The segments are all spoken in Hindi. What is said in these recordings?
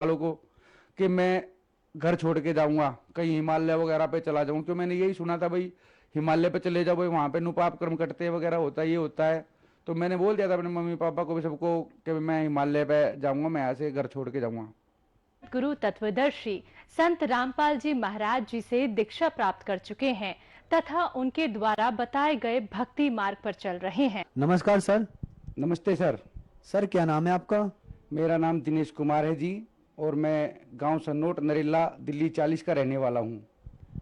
वालों को कि मैं घर छोड़ के जाऊंगा, कहीं हिमालय वगैरह पे चला जाऊं, क्यों मैंने यही सुना था भाई हिमालय पे चले जाओ भाई, वहां पे नुपाप कर्म कटते वगैरह होता है, ये होता है। तो मैंने बोल दिया था अपने मम्मी पापा को भी, सबको, कि मैं हिमालय पे जाऊंगा, मैं यहाँ से घर छोड़ के जाऊंगा। गुरु तत्वदर्शी संत रामपाल जी महाराज जी से दीक्षा प्राप्त कर चुके हैं तथा उनके द्वारा बताए गए भक्ति मार्ग पर चल रहे हैं। नमस्कार सर। नमस्ते सर। सर क्या नाम है आपका? मेरा नाम दिनेश कुमार है जी, और मैं गांव सन्नोट नरेला दिल्ली 40 का रहने वाला हूँ।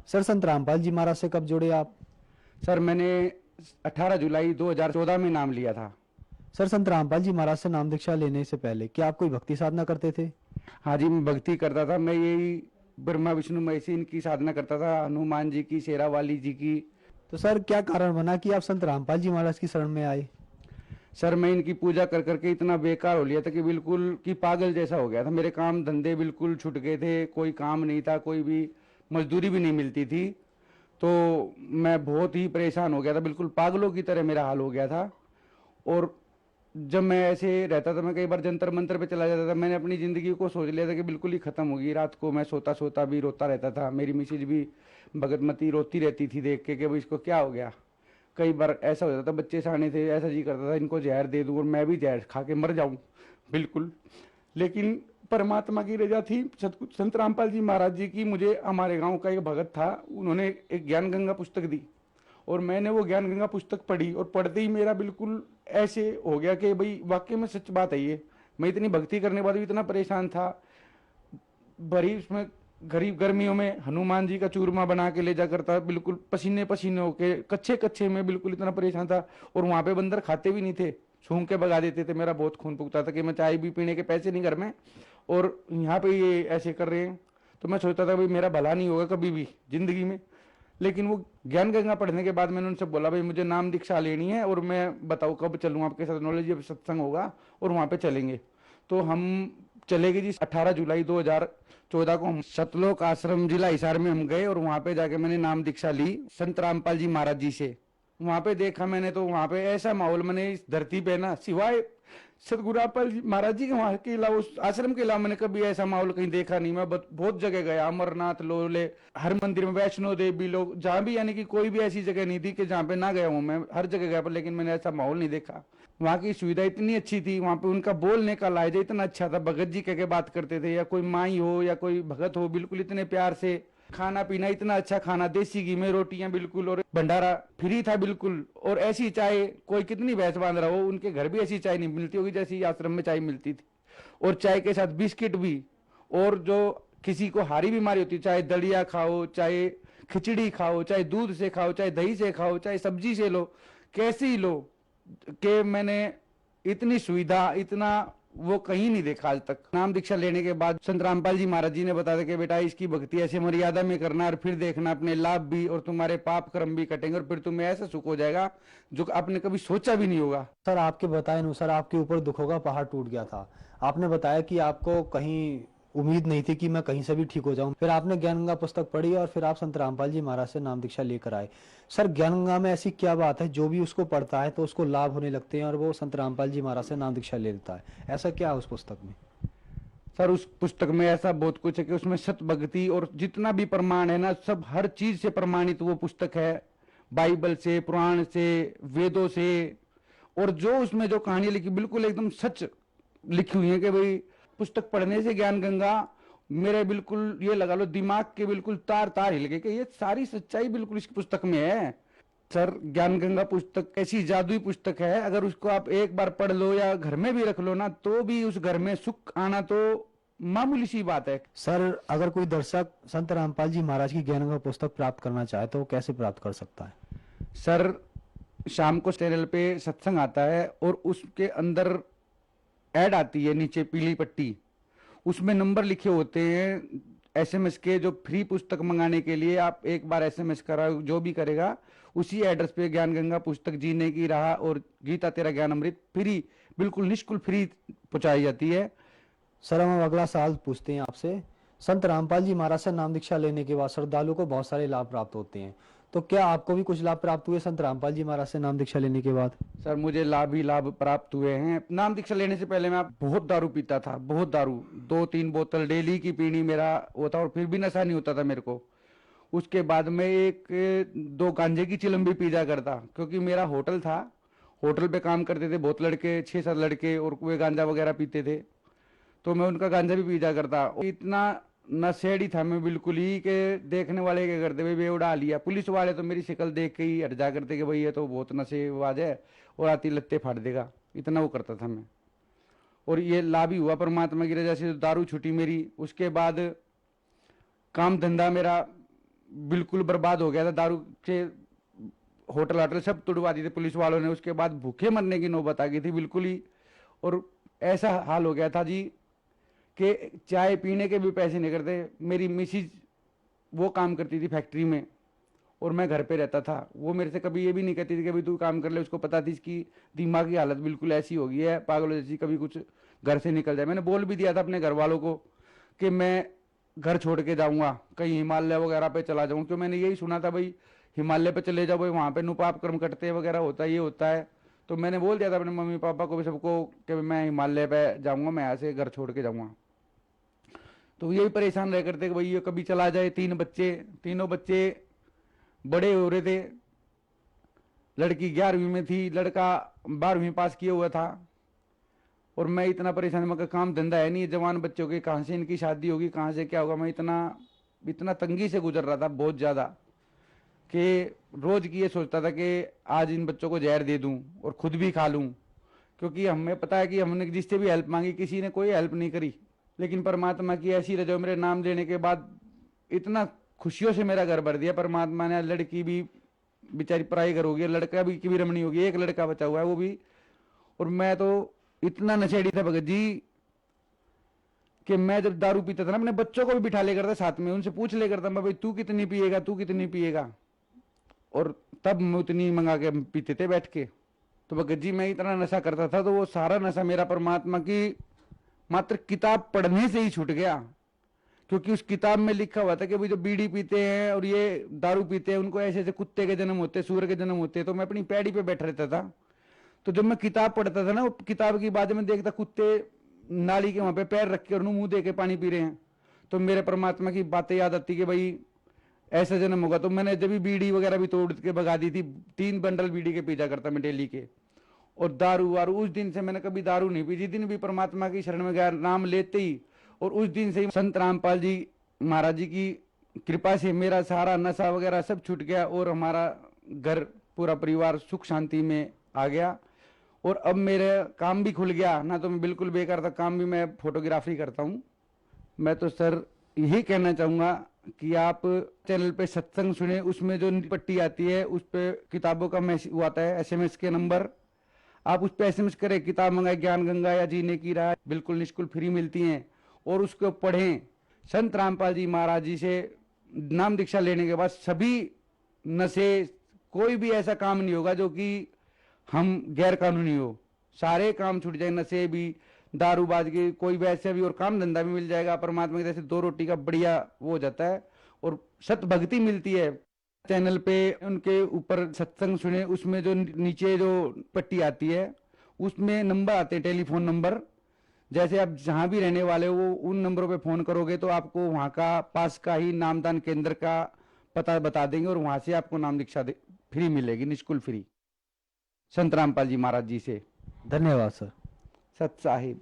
सर संत रामपाल जी महाराज से कब जुड़े आप? सर मैंने 18 जुलाई 2014 में नाम लिया था। सर संत रामपाल जी महाराज से नाम दीक्षा लेने से पहले क्या आप कोई भक्ति साधना करते थे? हाँ जी, मैं भक्ति करता था। मैं यही ब्रह्मा विष्णु महेश इनकी साधना करता था, हनुमान जी की, शेरावाली जी की। तो सर क्या कारण बना कि आप संत रामपाल जी महाराज की शरण में आए? सर मैं इनकी पूजा कर करके इतना बेकार हो लिया था कि बिल्कुल कि पागल जैसा हो गया था। मेरे काम धंधे बिल्कुल छूट गए थे, कोई काम नहीं था, कोई भी मजदूरी भी नहीं मिलती थी। तो मैं बहुत ही परेशान हो गया था, बिल्कुल पागलों की तरह मेरा हाल हो गया था। और जब मैं ऐसे रहता था, मैं कई बार जंतर मंतर पे चला जाता था। मैंने अपनी ज़िंदगी को सोच लिया था कि बिल्कुल ही ख़त्म होगी। रात को मैं सोता सोता भी रोता रहता था। मेरी मिसेज भी भगतमती रोती रहती थी देख के कि भाई इसको क्या हो गया। कई बार ऐसा हो जाता था, बच्चे सयाने थे, ऐसा जी करता था इनको जहर दे दूँ और मैं भी जहर खा के मर जाऊँ बिल्कुल। लेकिन परमात्मा की रजा थी, सतगुरु संत रामपाल जी महाराज जी की। मुझे हमारे गांव का एक भगत था, उन्होंने एक ज्ञान गंगा पुस्तक दी और मैंने वो ज्ञान गंगा पुस्तक पढ़ी, और पढ़ते ही मेरा बिल्कुल ऐसे हो गया कि भाई वाकई में सच बात है ये। मैं इतनी भक्ति करने के बाद भी इतना परेशान था। भरी उसमें गरीब गर्मियों में हनुमान जी का चूरमा बना के ले जा करता, बिल्कुल पसीने पसीने होके, कच्चे कच्चे में बिल्कुल इतना परेशान था। और वहां पे बंदर खाते भी नहीं थे, सूंघ के भगा देते थे। मेरा बहुत खून फूकता था कि मैं चाय भी पीने के पैसे नहीं घर में, और यहाँ पे ये ऐसे कर रहे हैं। तो मैं सोचता था भाई मेरा भला नहीं होगा कभी भी जिंदगी में। लेकिन वो ज्ञान गंगा पढ़ने के बाद मैंने उनसे बोला भाई मुझे नाम दीक्षा लेनी है, और मैं बताओ कब चलूँ आपके साथ, नॉलेज सत्संग होगा और वहाँ पे चलेंगे। तो हम चले गए जी। 18 जुलाई 2014 को हम सतलोक आश्रम जिला हिसार में हम गए, और वहाँ पे जाके मैंने नाम दीक्षा ली संत रामपाल जी महाराज जी से। वहाँ पे देखा मैंने, तो वहाँ पे ऐसा माहौल मैंने इस धरती पे ना, सिवाय सतगुरु रामपाल जी महाराज जी के वहाँ के अलावा, उस आश्रम के अलावा मैंने कभी ऐसा माहौल कहीं देखा नहीं। मैं बहुत जगह गया, अमरनाथ लोले, हर मंदिर में, वैष्णो देवी लोग, जहाँ भी, यानी कि कोई भी ऐसी जगह नहीं थी कि जहाँ पे ना गया हूँ। मैं हर जगह गया पर, लेकिन मैंने ऐसा माहौल नहीं देखा। वहाँ की सुविधा इतनी अच्छी थी, वहाँ पे उनका बोलने का लहजा इतना अच्छा था, भगत जी कह के बात करते थे, या कोई माई हो या कोई भगत हो, बिल्कुल इतने प्यार से। खाना पीना इतना अच्छा खाना, देसी घी में रोटियां बिल्कुल, और भंडारा फ्री था बिल्कुल। और ऐसी चाय, कोई कितनी भैंस बांध रहा हो, उनके घर भी ऐसी चाय नहीं मिलती होगी जैसी आश्रम में चाय मिलती थी। और चाय के साथ बिस्किट भी। और जो किसी को हारी बीमारी होती, चाहे दलिया खाओ, चाहे खिचड़ी खाओ, चाहे दूध से खाओ, चाहे दही से खाओ, चाहे सब्जी से लो, कैसी लो, कि मैंने इतनी सुविधा, इतना वो कहीं नहीं देखा आज तक। नाम दीक्षा लेने के बाद संत रामपाल जी महाराज जी ने बताया कि बेटा इसकी भक्ति ऐसे मर्यादा में करना, और फिर देखना अपने लाभ भी और तुम्हारे पाप कर्म भी कटेंगे, और फिर तुम्हें ऐसा सुख हो जाएगा जो आपने कभी सोचा भी नहीं होगा। सर आपके बताए अनुसार आपके ऊपर दुखों का पहाड़ टूट गया था। आपने बताया कि आपको कहीं उम्मीद नहीं थी कि मैं कहीं से भी ठीक हो जाऊं। फिर आपने ज्ञान गंगा पुस्तक पढ़ी और फिर आप संत रामपाल जी महाराज से नाम दीक्षा लेकर आए। सर ज्ञान गंगा में ऐसी क्या बात है जो भी उसको पढ़ता है तो उसको लाभ होने लगते हैं और वो संत रामपाल जी महाराज से नाम दीक्षा ले लेता है? ऐसा क्या है उस पुस्तक में? सर उस पुस्तक में ऐसा बहुत कुछ है कि उसमें सत भक्ति और जितना भी प्रमाण है ना, सब हर चीज से प्रमाणित वो पुस्तक है। बाइबल से, पुराण से, वेदों से। और जो उसमें जो कहानी लिखी, बिल्कुल एकदम सच लिखी हुई है कि भाई पुस्तक पढ़ने से ज्ञान गंगा मेरे बिल्कुल ये लगा लो दिमाग के बिल्कुल तार तार हिल गए कि ये सारी सच्चाई बिल्कुल इस पुस्तक में है। सर ज्ञान गंगा पुस्तक ऐसी जादुई पुस्तक है, अगर उसको आप एक बार पढ़ लो या घर में भी रख लो ना, तो भी उस घर में सुख आना तो मामूली सी बात है। सर अगर कोई दर्शक संत रामपाल जी महाराज की ज्ञान गंगा पुस्तक प्राप्त करना चाहे तो वो कैसे प्राप्त कर सकता है? सर शाम को चैनल पे सत्संग आता है, और उसके अंदर ऐड आती है नीचे पीली पट्टी, उसमें नंबर लिखे होते हैं एसएमएस के, जो फ्री पुस्तक मंगाने के लिए आप एक बार एसएमएस करा, जो भी करेगा उसी एड्रेस पे ज्ञान गंगा पुस्तक, जीने की राह और गीता तेरा ज्ञान अमृत फ्री, बिल्कुल निःशुल्क फ्री पहुंचाई जाती है। सर हम अगला सवाल पूछते हैं आपसे। संत रामपाल जी महाराज से नाम दीक्षा लेने के बाद श्रद्धालु को बहुत सारे लाभ प्राप्त होते हैं, तो क्या आपको भी कुछ लाभ प्राप्त हुए संत रामपाल जी महाराज से नाम दीक्षा लेने के बाद? सर मुझे लाभ ही लाभ प्राप्त हुए हैं। नाम दीक्षा लेने से पहले मैं बहुत दारू पीता था, बहुत दारू, 2-3 बोतल डेली की पीनी मेरा होता, और फिर भी नशा नहीं होता था मेरे को। उसके बाद में 1-2 गांजे की चिलम भी पी जा करता, क्योंकि मेरा होटल था, होटल पे काम करते थे बहुत लड़के, 6-7 लड़के, और वे गांजा वगैरह पीते थे, तो मैं उनका गांजा भी पी जा करता। इतना नशेड़ी था मैं बिल्कुल ही, कि देखने वाले क्या करते भाई वे उड़ा लिया। पुलिस वाले तो मेरी शक्ल देख के ही हट जा करते कि भाई ये तो बहुत नशेबाज है और आती लत्ते फाड़ देगा, इतना वो करता था मैं। और ये लाभ ही हुआ परमात्मा की रजा से, दारू छुटी मेरी। उसके बाद काम धंधा मेरा बिल्कुल बर्बाद हो गया था, दारू से होटल होटल सब तुड़वा दिए थे पुलिस वालों ने। उसके बाद भूखे मरने की नौबत आ गई थी बिल्कुल ही, और ऐसा हाल हो गया था जी कि चाय पीने के भी पैसे नहीं करते। मेरी मिसिज वो काम करती थी फैक्ट्री में और मैं घर पे रहता था। वो मेरे से कभी ये भी नहीं कहती थी कि भाई तू काम कर ले, उसको पता थी इसकी दिमागी हालत बिल्कुल ऐसी हो गई है पागलों जैसी, कभी कुछ घर से निकल जाए। मैंने बोल भी दिया था अपने घर वालों को कि मैं घर छोड़ के जाऊंगा, कहीं हिमालय वगैरह पे चला जाऊँ, क्यों मैंने यही सुना था भाई हिमालय पे चले जाओ भाई, वहाँ पे नुपाप कर्म कटते वगैरह होता है, ये होता है। तो मैंने बोल दिया था अपने मम्मी पापा को भी, सबको, कि मैं हिमालय पे जाऊँगा, मैं यहाँ से घर छोड़ के जाऊँगा। तो यही परेशान रह करते कि भाई ये कभी चला जाए। 3 बच्चे, तीनों बच्चे बड़े हो रहे थे। लड़की 11वीं में थी, लड़का 12वीं पास किया हुआ था, और मैं इतना परेशान, मगर काम धंधा है नहीं, जवान बच्चों के, कहाँ से इनकी शादी होगी, कहाँ से क्या होगा। मैं इतना तंगी से गुजर रहा था बहुत ज़्यादा, कि रोज की ये सोचता था कि आज इन बच्चों को जहर दे दूं और खुद भी खा लूं, क्योंकि हमें पता है कि हमने जिससे भी हेल्प मांगी किसी ने कोई हेल्प नहीं करी। लेकिन परमात्मा की ऐसी रजा, मेरे नाम लेने के बाद इतना खुशियों से मेरा घर भर दिया परमात्मा ने। लड़की भी बेचारी पढ़ाई घर हो गई, लड़का भी की भी रमणी हो गई, एक लड़का बचा हुआ है वो भी। और मैं तो इतना नशेड़ी था भगत जी कि मैं जब दारू पीता था ना, अपने बच्चों को भी बिठा ले करता साथ में, उनसे पूछ ले करता मैं भाई तू कितनी पिएगा, तू कितनी पिएगा, और तब मैं उतनी मंगा के पीते थे बैठ के। तो भगत जी मैं इतना नशा करता था, तो वो सारा नशा मेरा परमात्मा की मात्र किताब पढ़ने से ही छूट गया। क्योंकि उस किताब में लिखा हुआ था कि भाई जो बीड़ी पीते हैं और ये दारू पीते हैं उनको ऐसे ऐसे कुत्ते के जन्म होते हैं, सूअर के जन्म होते हैं। तो मैं अपनी पैड़ी पे बैठ रहता था, तो जब मैं किताब पढ़ता था ना, वो किताब की बात में देखता कुत्ते नाली के वहां पे पैर रख के और मुंह दे के पानी पी रहे हैं, तो मेरे परमात्मा की बातें याद आती कि भाई ऐसा जन्म होगा। तो मैंने जब भी बीड़ी वगैरह भी तोड़ के भगा दी थी, 3 बंडल बीड़ी के पीजा करता मैं डेली के। और दारू वारू उस दिन से मैंने कभी दारू नहीं पी, जिस दिन भी परमात्मा की शरण में गया नाम लेते ही, और उस दिन से ही संत रामपाल जी महाराज जी की कृपा से मेरा सारा नशा वगैरह सब छूट गया, और हमारा घर पूरा परिवार सुख शांति में आ गया। और अब मेरा काम भी खुल गया ना, तो मैं बिल्कुल बेकार था, काम भी मैं फोटोग्राफी करता हूँ। मैं तो सर यही कहना चाहूँगा कि आप चैनल पे सत्संग सुने, उसमें जो पट्टी आती है उस पे किताबों का मैसेज आता है, SMS के नंबर, आप उस पे SMS करें, किताब मंगाए, ज्ञान गंगा या जीने की राह, बिल्कुल निःशुल्क फ्री मिलती हैं, और उसको पढ़ें। संत रामपाल जी महाराज जी से नाम दीक्षा लेने के बाद सभी नशे, कोई भी ऐसा काम नहीं होगा जो कि हम गैर कानूनी हो, सारे काम छूट जाए, नशे भी, दारूबाज के, कोई वैसे भी, और काम धंधा भी मिल जाएगा। परमात्मा की तरफ से 2 रोटी का बढ़िया वो हो जाता है, और सत भक्ति मिलती है। चैनल पे उनके ऊपर सत्संग सुने, उसमें जो नीचे जो पट्टी आती है उसमें नंबर आते हैं, टेलीफोन नंबर, जैसे आप जहां भी रहने वाले हो उन नंबरों पे फोन करोगे तो आपको वहां का पास का ही नामदान केंद्र का पता बता देंगे, और वहां से आपको नाम दीक्षा फ्री मिलेगी, निःशुल्क फ्री, संत रामपाल जी महाराज जी से। धन्यवाद सर। सत साहिब।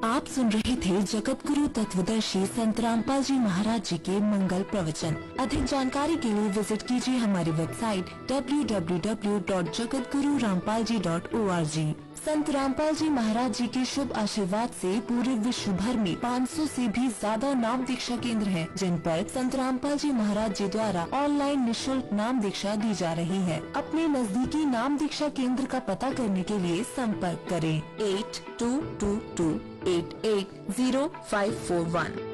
आप सुन रहे थे जगत गुरु तत्वदर्शी संत रामपाल जी महाराज जी के मंगल प्रवचन। अधिक जानकारी के लिए विजिट कीजिए हमारी वेबसाइट www.jagatgururampalji.org। संत रामपाल जी महाराज जी के शुभ आशीर्वाद से पूरे विश्व भर में 500 से भी ज्यादा नाम दीक्षा केंद्र हैं, जिन पर संत रामपाल जी महाराज जी द्वारा ऑनलाइन निःशुल्क नाम दीक्षा दी जा रही है। अपने नजदीकी नाम दीक्षा केंद्र का पता करने के लिए संपर्क करें 8222880541।